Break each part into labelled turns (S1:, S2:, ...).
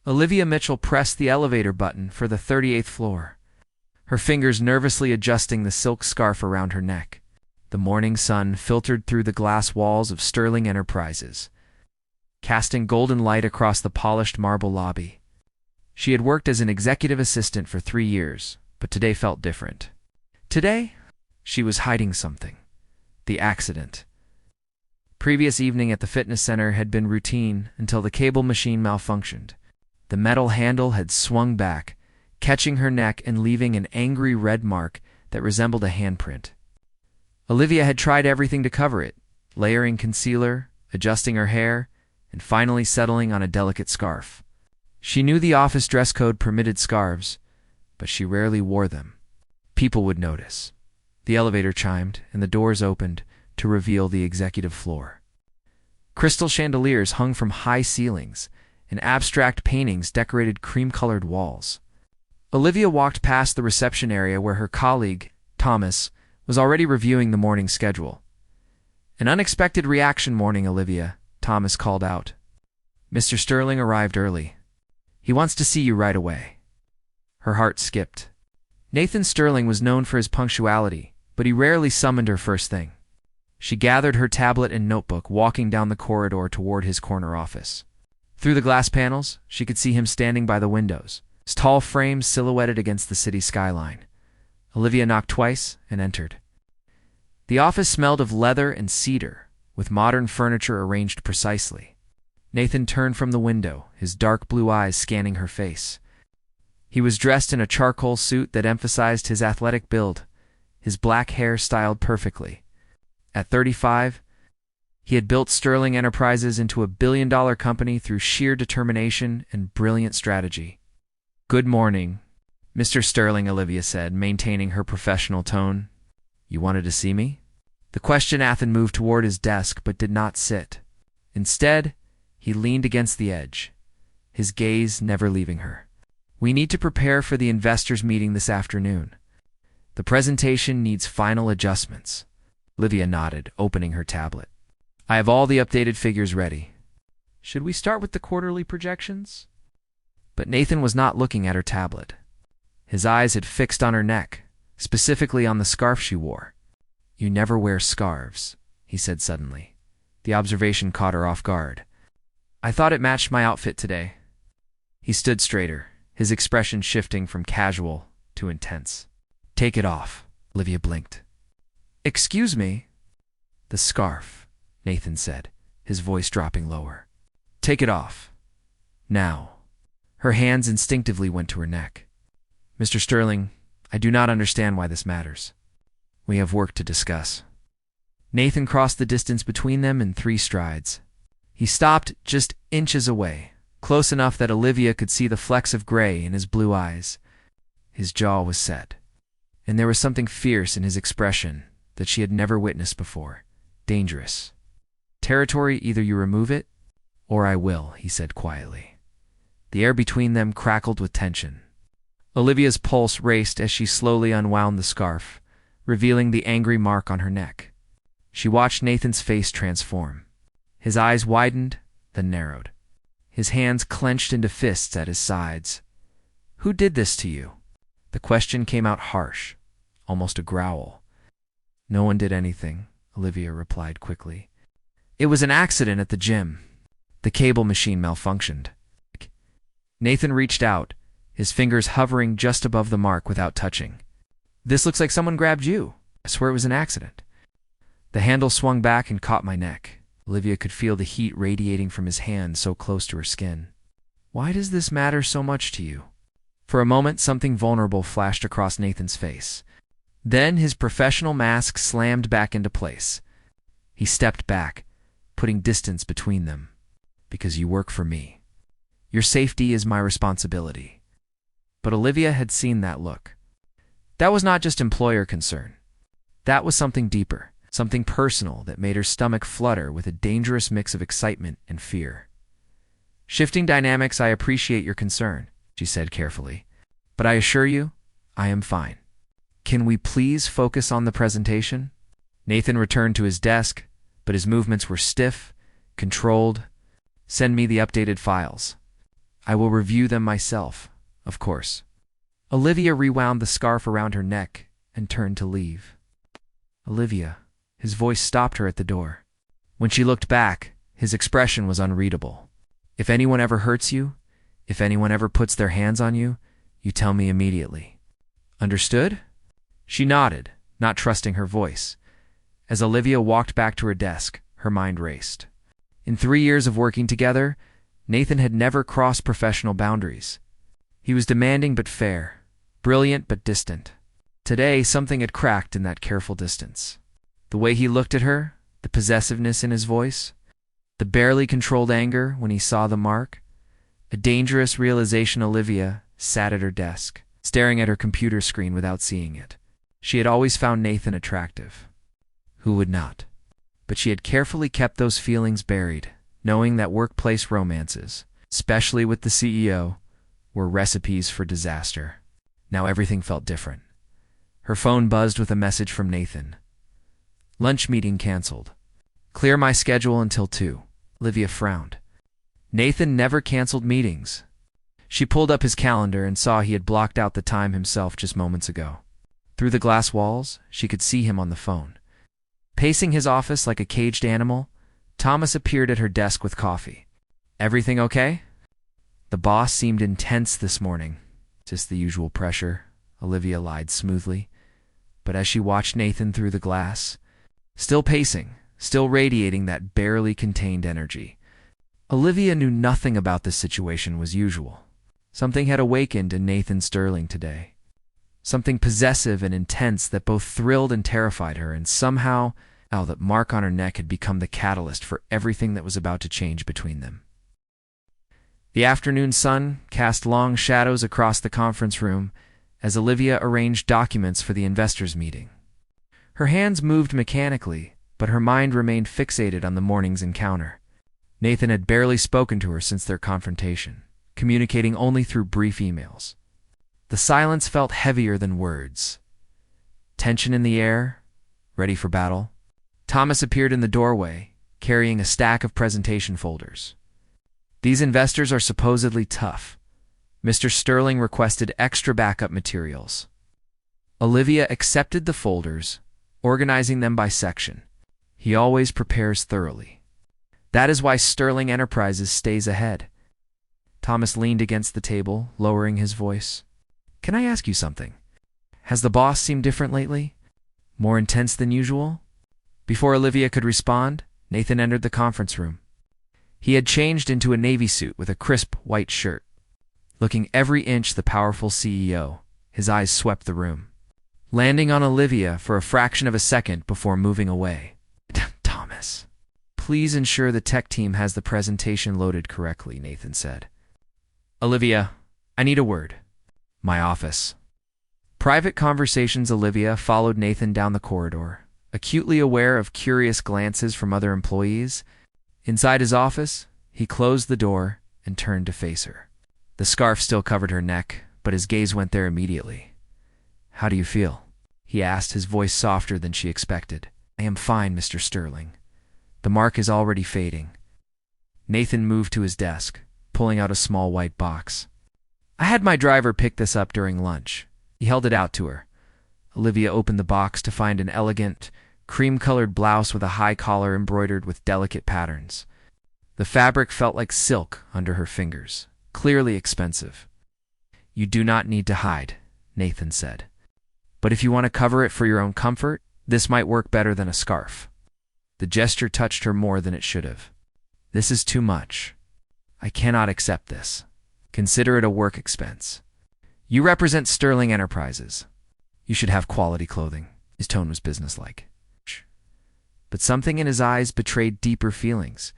S1: Olivia Mitchell pressed the elevator button for the 38th floor, her fingers nervously adjusting the silk scarf around her neck. The morning sun filtered through the glass walls of Sterling Enterprises, casting golden light across the polished marble lobby. She had worked as an executive assistant for 3 years, but today felt different. Today, she was hiding something. The accident. Previous evening at the fitness center had been routine until the cable machine malfunctioned. The metal handle had swung back, catching her neck and leaving an angry red mark that resembled a handprint. Olivia had tried everything to cover it, layering concealer, adjusting her hair, and finally settling on a delicate scarf. She knew the office dress code permitted scarves, but she rarely wore them. People would notice. The elevator chimed, and the doors opened to reveal the executive floor. Crystal chandeliers hung from high ceilings, and abstract paintings decorated cream-colored walls. Olivia walked past the reception area where her colleague, Thomas, was already reviewing the morning schedule. "An unexpected reaction morning, Olivia," Thomas called out. "Mr. Sterling arrived early. He wants to see you right away." Her heart skipped. Nathan Sterling was known for his punctuality, but he rarely summoned her first thing. She gathered her tablet and notebook, walking down the corridor toward his corner office. Through the glass panels, she could see him standing by the windows, his tall frame silhouetted against the city skyline. Olivia knocked twice and entered. The office smelled of leather and cedar, with modern furniture arranged precisely. Nathan turned from the window, his dark blue eyes scanning her face. He was dressed in a charcoal suit that emphasized his athletic build, his black hair styled perfectly. At 35, he had built Sterling Enterprises into a billion-dollar company through sheer determination and brilliant strategy. "Good morning, Mr. Sterling," Olivia said, maintaining her professional tone. "You wanted to see me?" The question moved toward his desk but did not sit. Instead, he leaned against the edge, his gaze never leaving her. "We need to prepare for the investors' meeting this afternoon. The presentation needs final adjustments." Olivia nodded, opening her tablet. "I have all the updated figures ready. Should we start with the quarterly projections?" But Nathan was not looking at her tablet. His eyes had fixed on her neck, specifically on the scarf she wore. "You never wear scarves," he said suddenly. The observation caught her off guard. "I thought it matched my outfit today." He stood straighter, his expression shifting from casual to intense. "Take it off." Olivia blinked. "Excuse me?" "The scarf," Nathan said, his voice dropping lower. "Take it off. Now." Her hands instinctively went to her neck. "Mr. Sterling, I do not understand why this matters. We have work to discuss." Nathan crossed the distance between them in 3 strides. He stopped just inches away, close enough that Olivia could see the flecks of gray in his blue eyes. His jaw was set, and there was something fierce in his expression that she had never witnessed before. Dangerous. "Territory, either you remove it, or I will," he said quietly. The air between them crackled with tension. Olivia's pulse raced as she slowly unwound the scarf, revealing the angry mark on her neck. She watched Nathan's face transform. His eyes widened, then narrowed. His hands clenched into fists at his sides. "Who did this to you?" The question came out harsh, almost a growl. "No one did anything," Olivia replied quickly. "It was an accident at the gym. The cable machine malfunctioned." Nathan reached out, his fingers hovering just above the mark without touching. "This looks like someone grabbed you. I swear it was an accident." The handle swung back and caught my neck. Olivia could feel the heat radiating from his hand so close to her skin. "Why does this matter so much to you?" For a moment, something vulnerable flashed across Nathan's face. Then his professional mask slammed back into place. He stepped back, putting distance between them. "Because you work for me. Your safety is my responsibility." But Olivia had seen that look. That was not just employer concern. That was something deeper, something personal that made her stomach flutter with a dangerous mix of excitement and fear. "Shifting dynamics, I appreciate your concern," she said carefully. "But I assure you, I am fine. Can we please focus on the presentation?" Nathan returned to his desk, but his movements were stiff, controlled. "Send me the updated files." I will review them myself, of course. Olivia rewound the scarf around her neck and turned to leave. Olivia, his voice stopped her at the door. When she looked back, his expression was unreadable. If anyone ever hurts you, if anyone ever puts their hands on you, you tell me immediately. Understood? She nodded, not trusting her voice. As Olivia walked back to her desk, her mind raced. In 3 years of working together, Nathan had never crossed professional boundaries. He was demanding but fair, brilliant but distant. Today, something had cracked in that careful distance. The way he looked at her, the possessiveness in his voice, the barely controlled anger when he saw the mark. A dangerous realization. Olivia sat at her desk, staring at her computer screen without seeing it. She had always found Nathan attractive. Who would not? But she had carefully kept those feelings buried, knowing that workplace romances, especially with the CEO, were recipes for disaster. Now everything felt different. Her phone buzzed with a message from Nathan. Lunch meeting canceled. Clear my schedule until 2. Olivia frowned. Nathan never canceled meetings. She pulled up his calendar and saw he had blocked out the time himself just moments ago. Through the glass walls, she could see him on the phone. Pacing his office like a caged animal, Thomas appeared at her desk with coffee. Everything okay? The boss seemed intense this morning. Just the usual pressure, Olivia lied smoothly. But as she watched Nathan through the glass, still pacing, still radiating that barely contained energy, Olivia knew nothing about this situation was usual. Something had awakened in Nathan Sterling today. Something possessive and intense that both thrilled and terrified her, and somehow, that mark on her neck had become the catalyst for everything that was about to change between them. The afternoon sun cast long shadows across the conference room as Olivia arranged documents for the investors' meeting. Her hands moved mechanically, but her mind remained fixated on the morning's encounter. Nathan had barely spoken to her since their confrontation, communicating only through brief emails. The silence felt heavier than words. Tension in the air, ready for battle. Thomas appeared in the doorway, carrying a stack of presentation folders. These investors are supposedly tough. Mr. Sterling requested extra backup materials. Olivia accepted the folders, organizing them by section. He always prepares thoroughly. That is why Sterling Enterprises stays ahead. Thomas leaned against the table, lowering his voice. Can I ask you something? Has the boss seemed different lately? More intense than usual? Before Olivia could respond, Nathan entered the conference room. He had changed into a navy suit with a crisp white shirt. Looking every inch the powerful CEO, his eyes swept the room, landing on Olivia for a fraction of a second before moving away. Thomas, please ensure the tech team has the presentation loaded correctly, Nathan said. Olivia, I need a word. My office. Private conversations. Olivia followed Nathan down the corridor, acutely aware of curious glances from other employees. Inside his office, he closed the door and turned to face her. The scarf still covered her neck, but his gaze went there immediately. How do you feel? He asked, his voice softer than she expected. I am fine, Mr. Sterling. The mark is already fading. Nathan moved to his desk, pulling out a small white box. I had my driver pick this up during lunch. He held it out to her. Olivia opened the box to find an elegant, cream-colored blouse with a high collar embroidered with delicate patterns. The fabric felt like silk under her fingers, clearly expensive. You do not need to hide, Nathan said. But if you want to cover it for your own comfort, this might work better than a scarf. The gesture touched her more than it should have. This is too much. I cannot accept this. Consider it a work expense. You represent Sterling Enterprises. You should have quality clothing. His tone was businesslike. But something in his eyes betrayed deeper feelings.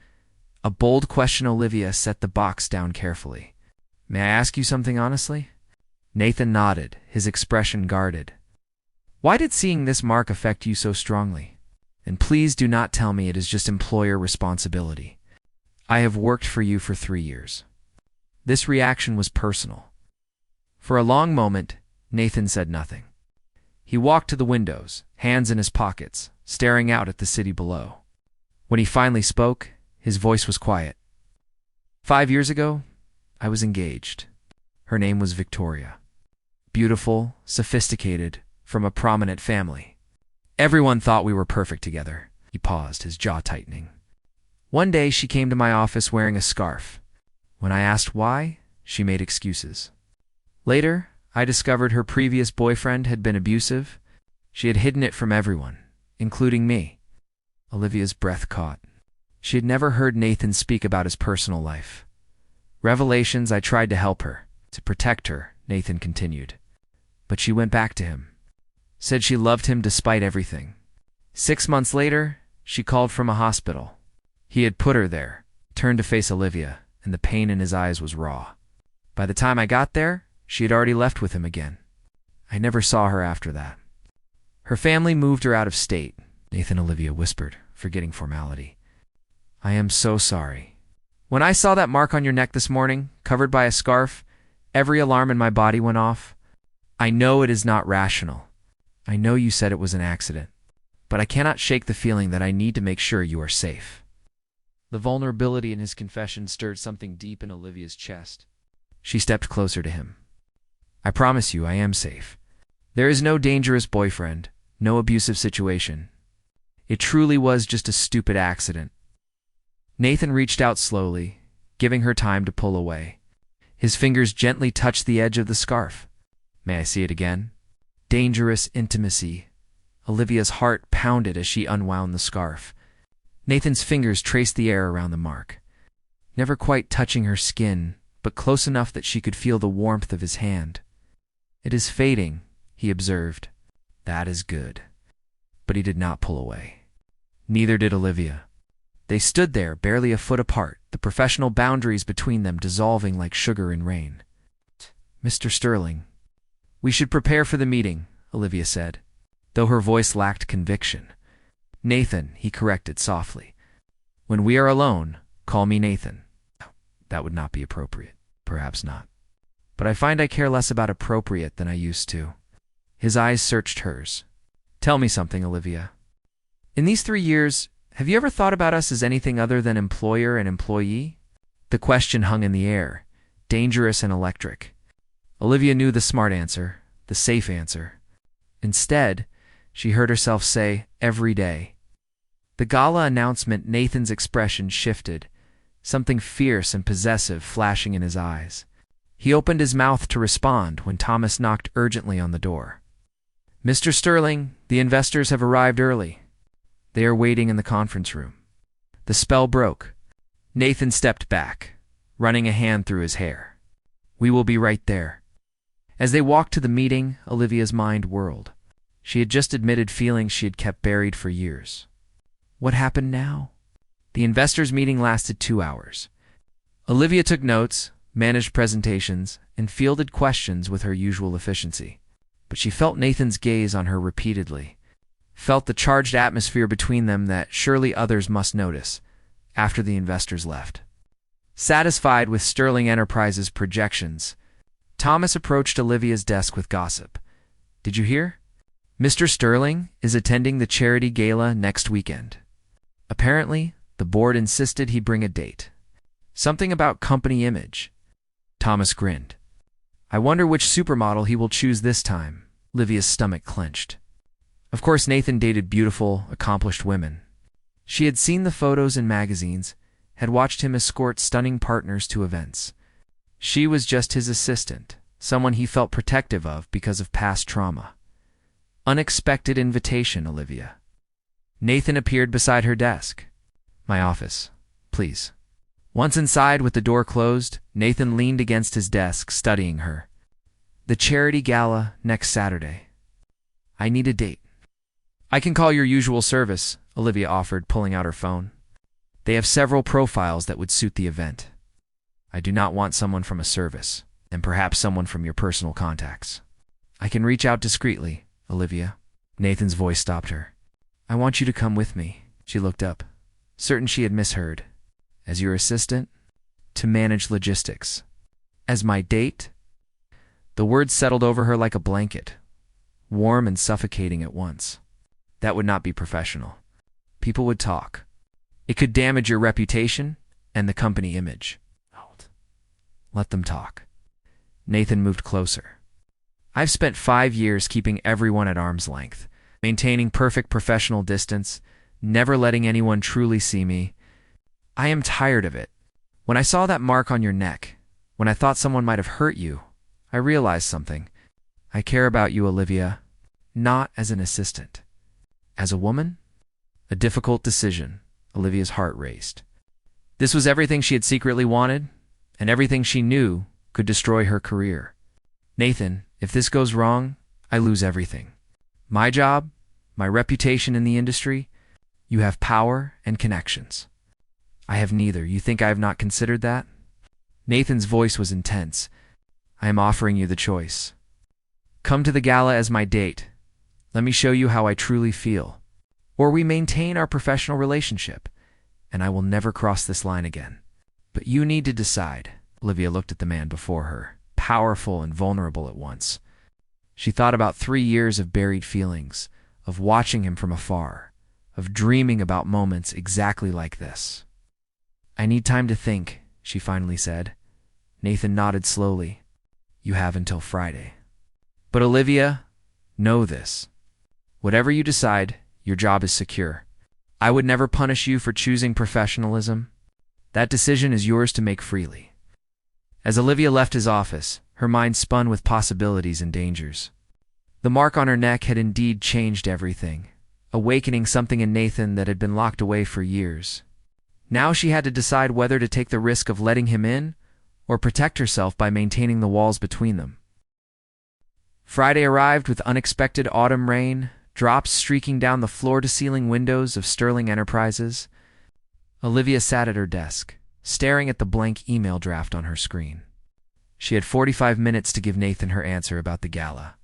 S1: A bold question. Olivia set the box down carefully. May I ask you something honestly? Nathan nodded, his expression guarded. Why did seeing this mark affect you so strongly? And please do not tell me it is just employer responsibility. I have worked for you for 3 years. This reaction was personal. For a long moment, Nathan said nothing. He walked to the windows, hands in his pockets, staring out at the city below. When he finally spoke, his voice was quiet. 5 years ago, I was engaged. Her name was Victoria. Beautiful, sophisticated, from a prominent family. Everyone thought we were perfect together. He paused, his jaw tightening. One day she came to my office wearing a scarf. When I asked why, she made excuses. Later, I discovered her previous boyfriend had been abusive. She had hidden it from everyone, including me. Olivia's breath caught. She had never heard Nathan speak about his personal life. Revelations. I tried to help her, to protect her, Nathan continued. But she went back to him. Said she loved him despite everything. 6 months later, she called from a hospital. He had put her there, turned to face Olivia, and the pain in his eyes was raw. By the time I got there, she had already left with him again. I never saw her after that. Her family moved her out of state, Nathan Olivia whispered, forgetting formality. I am so sorry. When I saw that mark on your neck this morning, covered by a scarf, every alarm in my body went off. I know it is not rational. I know you said it was an accident. But I cannot shake the feeling that I need to make sure you are safe. The vulnerability in his confession stirred something deep in Olivia's chest. She stepped closer to him. I promise you I am safe. There is no dangerous boyfriend, no abusive situation. It truly was just a stupid accident. Nathan reached out slowly, giving her time to pull away. His fingers gently touched the edge of the scarf. May I see it again? Dangerous intimacy. Olivia's heart pounded as she unwound the scarf. Nathan's fingers traced the air around the mark, never quite touching her skin, but close enough that she could feel the warmth of his hand. It is fading, he observed. That is good. But he did not pull away. Neither did Olivia. They stood there, barely a foot apart, the professional boundaries between them dissolving like sugar in rain. Mr. Sterling, we should prepare for the meeting, Olivia said, though her voice lacked conviction. Nathan, he corrected softly. When we are alone, call me Nathan. That would not be appropriate. Perhaps not. But I find I care less about appropriate than I used to. His eyes searched hers. Tell me something, Olivia. In these 3 years, have you ever thought about us as anything other than employer and employee? The question hung in the air, dangerous and electric. Olivia knew the smart answer, the safe answer. Instead, she heard herself say, every day. The gala announcement, Nathan's expression shifted, something fierce and possessive flashing in his eyes. He opened his mouth to respond when Thomas knocked urgently on the door. Mr. Sterling, the investors have arrived early. They are waiting in the conference room. The spell broke. Nathan stepped back, running a hand through his hair. We will be right there. As they walked to the meeting, Olivia's mind whirled. She had just admitted feelings she had kept buried for years. What happened now? The investors' meeting lasted 2 hours. Olivia took notes, managed presentations, and fielded questions with her usual efficiency. But she felt Nathan's gaze on her repeatedly, felt the charged atmosphere between them that surely others must notice after the investors left. Satisfied with Sterling Enterprises' projections, Thomas approached Olivia's desk with gossip. Did you hear? Mr. Sterling is attending the charity gala next weekend. Apparently, the board insisted he bring a date. Something about company image. Thomas grinned. I wonder which supermodel he will choose this time. Olivia's stomach clenched. Of course, Nathan dated beautiful, accomplished women. She had seen the photos in magazines, had watched him escort stunning partners to events. She was just his assistant, someone he felt protective of because of past trauma. Unexpected invitation, Olivia. Nathan appeared beside her desk. My office, please. Once inside with the door closed, Nathan leaned against his desk, studying her. The charity gala next Saturday. I need a date. I can call your usual service, Olivia offered, pulling out her phone. They have several profiles that would suit the event. I do not want someone from a service, and perhaps someone from your personal contacts. I can reach out discreetly, Olivia. Nathan's voice stopped her. I want you to come with me. She looked up, certain she had misheard. As your assistant? To manage logistics. As my date? The words settled over her like a blanket, warm and suffocating at once. That would not be professional. People would talk. It could damage your reputation and the company image. Let them talk. Nathan moved closer. I've spent 5 years keeping everyone at arm's length, maintaining perfect professional distance, never letting anyone truly see me. I am tired of it. When I saw that mark on your neck, when I thought someone might have hurt you, I realized something. I care about you, Olivia, not as an assistant. As a woman? A difficult decision. Olivia's heart raced. This was everything she had secretly wanted, and everything she knew could destroy her career. Nathan, if this goes wrong, I lose everything. My job, my reputation in the industry. You have power and connections. I have neither. You think I have not considered that? Nathan's voice was intense. I am offering you the choice. Come to the gala as my date. Let me show you how I truly feel. Or we maintain our professional relationship, and I will never cross this line again. But you need to decide. Olivia looked at the man before her, powerful and vulnerable at once. She thought about 3 years of buried feelings, of watching him from afar, of dreaming about moments exactly like this. I need time to think, she finally said. Nathan nodded slowly. You have until Friday. But Olivia, know this. Whatever you decide, your job is secure. I would never punish you for choosing professionalism. That decision is yours to make freely. As Olivia left his office, her mind spun with possibilities and dangers. The mark on her neck had indeed changed everything, awakening something in Nathan that had been locked away for years. Now she had to decide whether to take the risk of letting him in or protect herself by maintaining the walls between them. Friday arrived with unexpected autumn rain, drops streaking down the floor-to-ceiling windows of Sterling Enterprises. Olivia sat at her desk, staring at the blank email draft on her screen. She had 45 minutes to give Nathan her answer about the gala.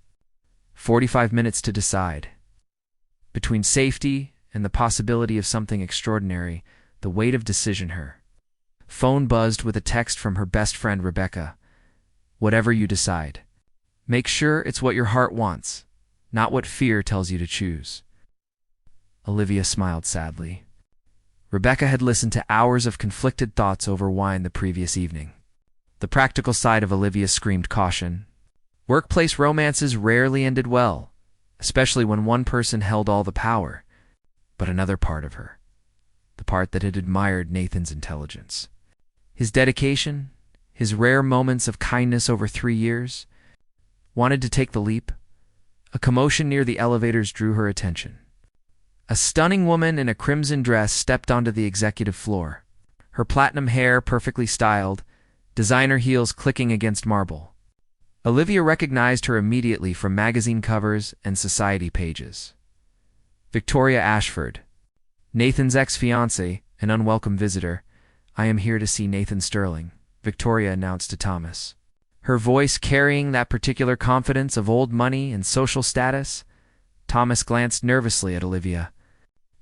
S1: 45 minutes to decide. Between safety and the possibility of something extraordinary, the weight of decision her. Phone buzzed with a text from her best friend Rebecca. Whatever you decide, make sure it's what your heart wants, not what fear tells you to choose. Olivia smiled sadly. Rebecca had listened to hours of conflicted thoughts over wine the previous evening. The practical side of Olivia screamed caution. Workplace romances rarely ended well, especially when one person held all the power. But another part of her, the part that had admired Nathan's intelligence, his dedication, his rare moments of kindness over 3 years, wanted to take the leap. A commotion near the elevators drew her attention. A stunning woman in a crimson dress stepped onto the executive floor, her platinum hair perfectly styled, designer heels clicking against marble. Olivia recognized her immediately from magazine covers and society pages. Victoria Ashford, Nathan's ex-fiancée, an unwelcome visitor. I am here to see Nathan Sterling, Victoria announced to Thomas. Her voice carrying that particular confidence of old money and social status. Thomas glanced nervously at Olivia.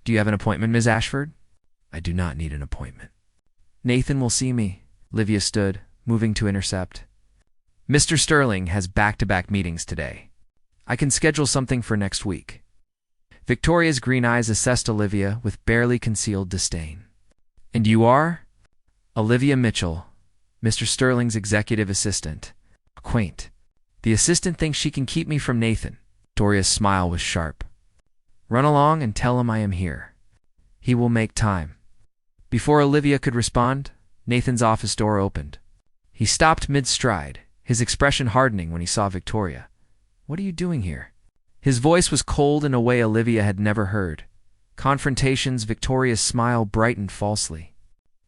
S1: Do you have an appointment, Ms. Ashford? I do not need an appointment. Nathan will see me. Olivia stood, moving to intercept. Mr. Sterling has back-to-back meetings today. I can schedule something for next week. Victoria's green eyes assessed Olivia with barely concealed disdain. And you are? Olivia Mitchell, Mr. Sterling's executive assistant. Quaint. The assistant thinks she can keep me from Nathan. Victoria's smile was sharp. Run along and tell him I am here. He will make time. Before Olivia could respond, Nathan's office door opened. He stopped mid-stride, his expression hardening when he saw Victoria. What are you doing here? His voice was cold in a way Olivia had never heard. Confrontations, Victoria's smile brightened falsely.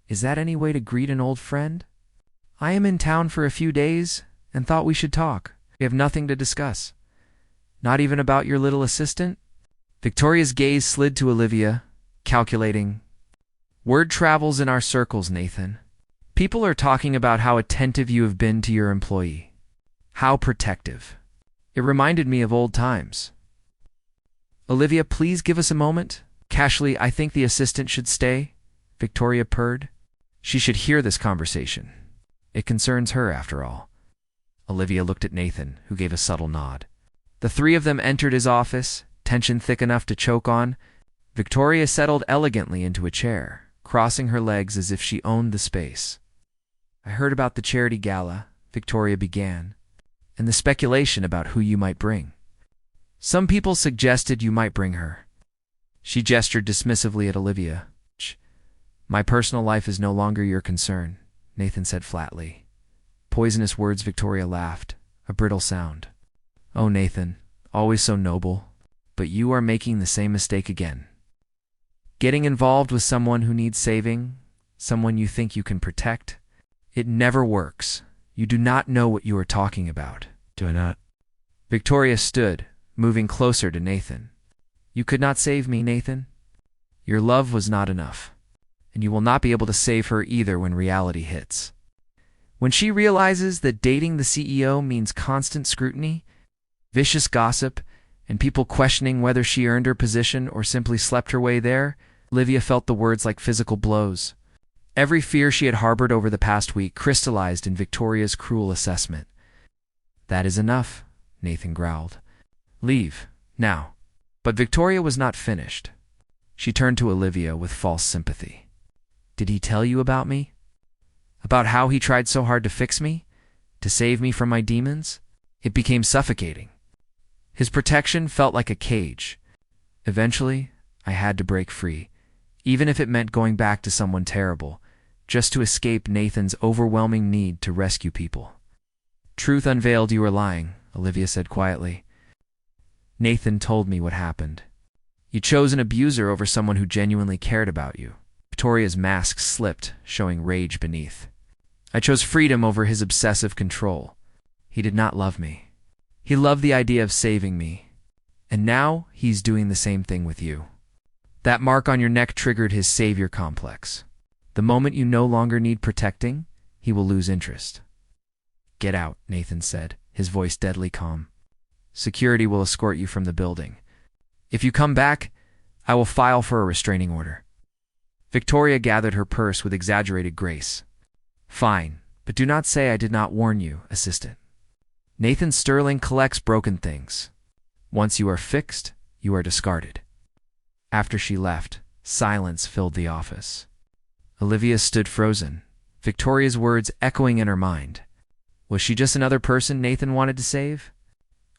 S1: Is that any way to greet an old friend? I am in town for a few days and thought we should talk. We have nothing to discuss. Not even about your little assistant? Victoria's gaze slid to Olivia, calculating. Word travels in our circles, Nathan. People are talking about how attentive you have been to your employee. How protective. It reminded me of old times. Olivia, please give us a moment. Casually, I think the assistant should stay, Victoria purred. She should hear this conversation. It concerns her, after all. Olivia looked at Nathan, who gave a subtle nod. The 3 of them entered his office, tension thick enough to choke on. Victoria settled elegantly into a chair, crossing her legs as if she owned the space. I heard about the charity gala, Victoria began, and the speculation about who you might bring. Some people suggested you might bring her. She gestured dismissively at Olivia. My personal life is no longer your concern, Nathan said flatly. Poisonous words, Victoria laughed, a brittle sound. Oh, Nathan, always so noble, but you are making the same mistake again. Getting involved with someone who needs saving, someone you think you can protect, it never works. You do not know what you are talking about. Do I not? Victoria stood, moving closer to Nathan. You could not save me, Nathan. Your love was not enough, and you will not be able to save her either when reality hits. When she realizes that dating the CEO means constant scrutiny, vicious gossip, and people questioning whether she earned her position or simply slept her way there, Olivia felt the words like physical blows. Every fear she had harbored over the past week crystallized in Victoria's cruel assessment. That is enough, Nathan growled. Leave, now. But Victoria was not finished. She turned to Olivia with false sympathy. Did he tell you about me? About how he tried so hard to fix me? To save me from my demons? It became suffocating. His protection felt like a cage. Eventually, I had to break free, even if it meant going back to someone terrible, just to escape Nathan's overwhelming need to rescue people. Truth unveiled, you were lying, Olivia said quietly. Nathan told me what happened. You chose an abuser over someone who genuinely cared about you. Victoria's mask slipped, showing rage beneath. I chose freedom over his obsessive control. He did not love me. He loved the idea of saving me. And now he's doing the same thing with you. That mark on your neck triggered his savior complex. The moment you no longer need protecting, he will lose interest. Get out, Nathan said, his voice deadly calm. Security will escort you from the building. If you come back, I will file for a restraining order. Victoria gathered her purse with exaggerated grace. Fine, but do not say I did not warn you, assistant. Nathan Sterling collects broken things. Once you are fixed, you are discarded. After she left, silence filled the office. Olivia stood frozen, Victoria's words echoing in her mind. Was she just another person Nathan wanted to save?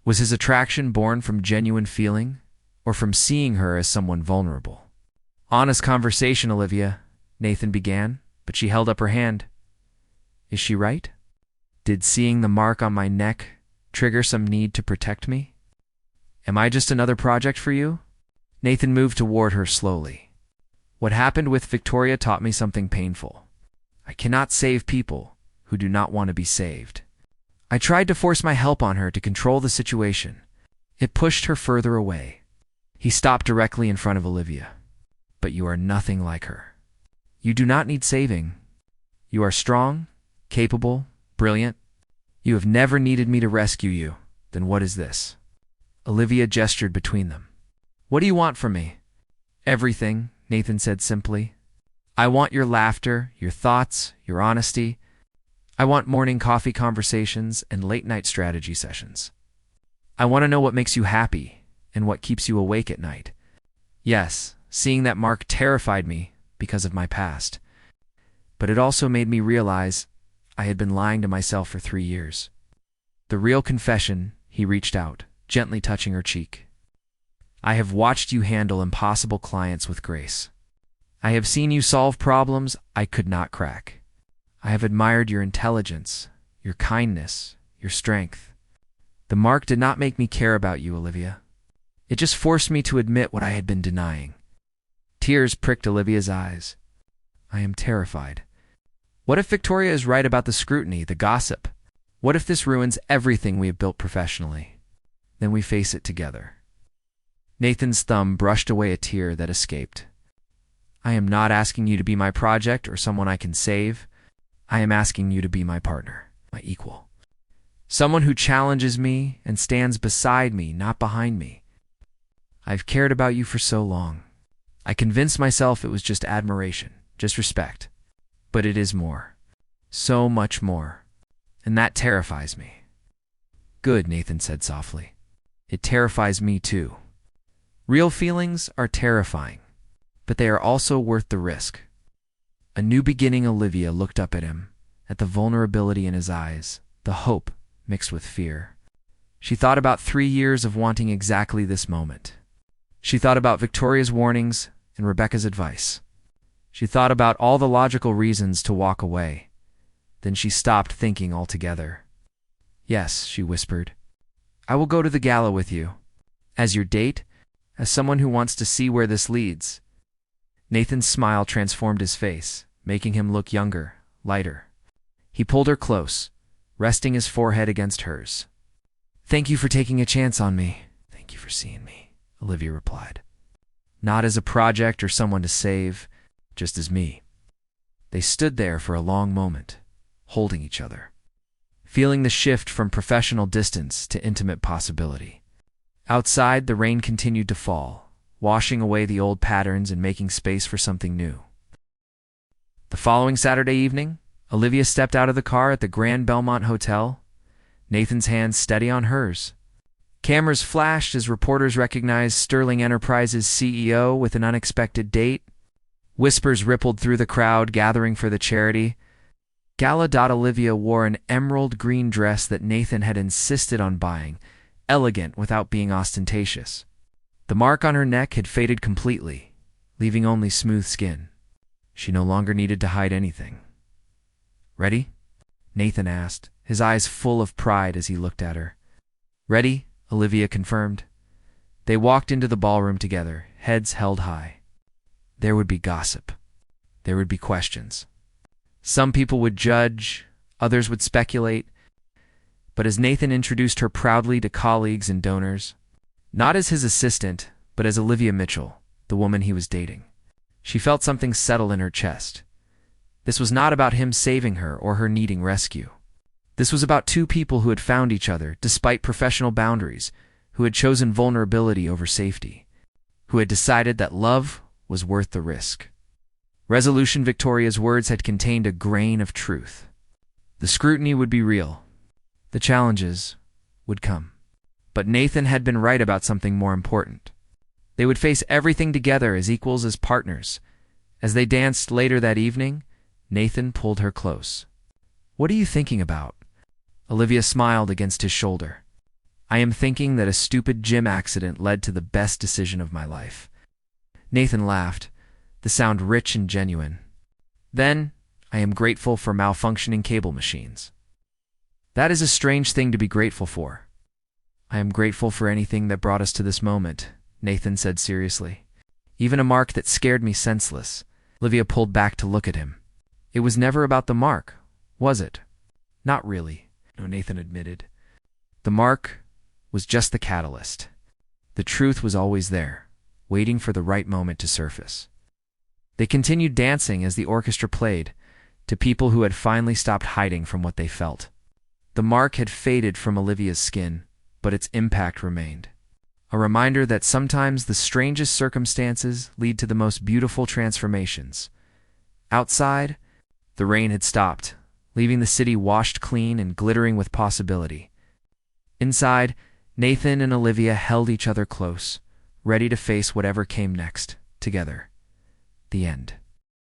S1: Was his attraction born from genuine feeling, or from seeing her as someone vulnerable? Honest conversation, Olivia, Nathan began, but she held up her hand. Is she right? Did seeing the mark on my neck trigger some need to protect me? Am I just another project for you? Nathan moved toward her slowly. What happened with Victoria taught me something painful. I cannot save people who do not want to be saved. I tried to force my help on her to control the situation. It pushed her further away. He stopped directly in front of Olivia. But you are nothing like her. You do not need saving. You are strong, capable, brilliant. You have never needed me to rescue you. Then what is this? Olivia gestured between them. What do you want from me? Everything, Nathan said simply. I want your laughter, your thoughts, your honesty. I want morning coffee conversations and late-night strategy sessions. I want to know what makes you happy and what keeps you awake at night. Yes, seeing that mark terrified me because of my past. But it also made me realize I had been lying to myself for 3 years. The real confession, he reached out, gently touching her cheek. I have watched you handle impossible clients with grace. I have seen you solve problems I could not crack. I have admired your intelligence, your kindness, your strength. The mark did not make me care about you, Olivia. It just forced me to admit what I had been denying. Tears pricked Olivia's eyes. I am terrified. What if Victoria is right about the scrutiny, the gossip? What if this ruins everything we have built professionally? Then we face it together. Nathan's thumb brushed away a tear that escaped. I am not asking you to be my project or someone I can save. I am asking you to be my partner, my equal. Someone who challenges me and stands beside me, not behind me. I've cared about you for so long. I convinced myself it was just admiration, just respect. But it is more. So much more. And that terrifies me. Good, Nathan said softly. It terrifies me too. Real feelings are terrifying, but they are also worth the risk. A new beginning. Olivia looked up at him, at the vulnerability in his eyes, the hope mixed with fear. She thought about 3 years of wanting exactly this moment. She thought about Victoria's warnings and Rebecca's advice. She thought about all the logical reasons to walk away. Then she stopped thinking altogether. "Yes," she whispered. "I will go to the gala with you. As your date, as someone who wants to see where this leads." Nathan's smile transformed his face, making him look younger, lighter. He pulled her close, resting his forehead against hers. "Thank you for taking a chance on me." "Thank you for seeing me," Olivia replied. "Not as a project or someone to save, just as me." They stood there for a long moment, holding each other, feeling the shift from professional distance to intimate possibility. Outside, the rain continued to fall, washing away the old patterns and making space for something new. The following Saturday evening, Olivia stepped out of the car at the Grand Belmont Hotel, Nathan's hands steady on hers. Cameras flashed as reporters recognized Sterling Enterprises' CEO with an unexpected date. Whispers rippled through the crowd gathering for the charity. Gala. Olivia wore an emerald green dress that Nathan had insisted on buying, elegant without being ostentatious. The mark on her neck had faded completely, leaving only smooth skin. She no longer needed to hide anything. "Ready?" Nathan asked, his eyes full of pride as he looked at her. "Ready," Olivia confirmed. They walked into the ballroom together, heads held high. There would be gossip. There would be questions. Some people would judge, others would speculate. But as Nathan introduced her proudly to colleagues and donors, not as his assistant, but as Olivia Mitchell, the woman he was dating, she felt something settle in her chest. This was not about him saving her or her needing rescue. This was about two people who had found each other despite professional boundaries, who had chosen vulnerability over safety, who had decided that love was worth the risk. Resolution. Victoria's words had contained a grain of truth. The scrutiny would be real. The challenges would come. But Nathan had been right about something more important. They would face everything together as equals, as partners. As they danced later that evening, Nathan pulled her close. "What are you thinking about?" Olivia smiled against his shoulder. "I am thinking that a stupid gym accident led to the best decision of my life." Nathan laughed, the sound rich and genuine. "Then, I am grateful for malfunctioning cable machines." "That is a strange thing to be grateful for." "I am grateful for anything that brought us to this moment," Nathan said seriously. "Even a mark that scared me senseless." Olivia pulled back to look at him. "It was never about the mark, was it?" "Not really," Nathan admitted. "The mark was just the catalyst. The truth was always there, waiting for the right moment to surface." They continued dancing as the orchestra played, to people who had finally stopped hiding from what they felt. The mark had faded from Olivia's skin, but its impact remained. A reminder that sometimes the strangest circumstances lead to the most beautiful transformations. Outside, the rain had stopped, leaving the city washed clean and glittering with possibility. Inside, Nathan and Olivia held each other close, ready to face whatever came next, together. The end.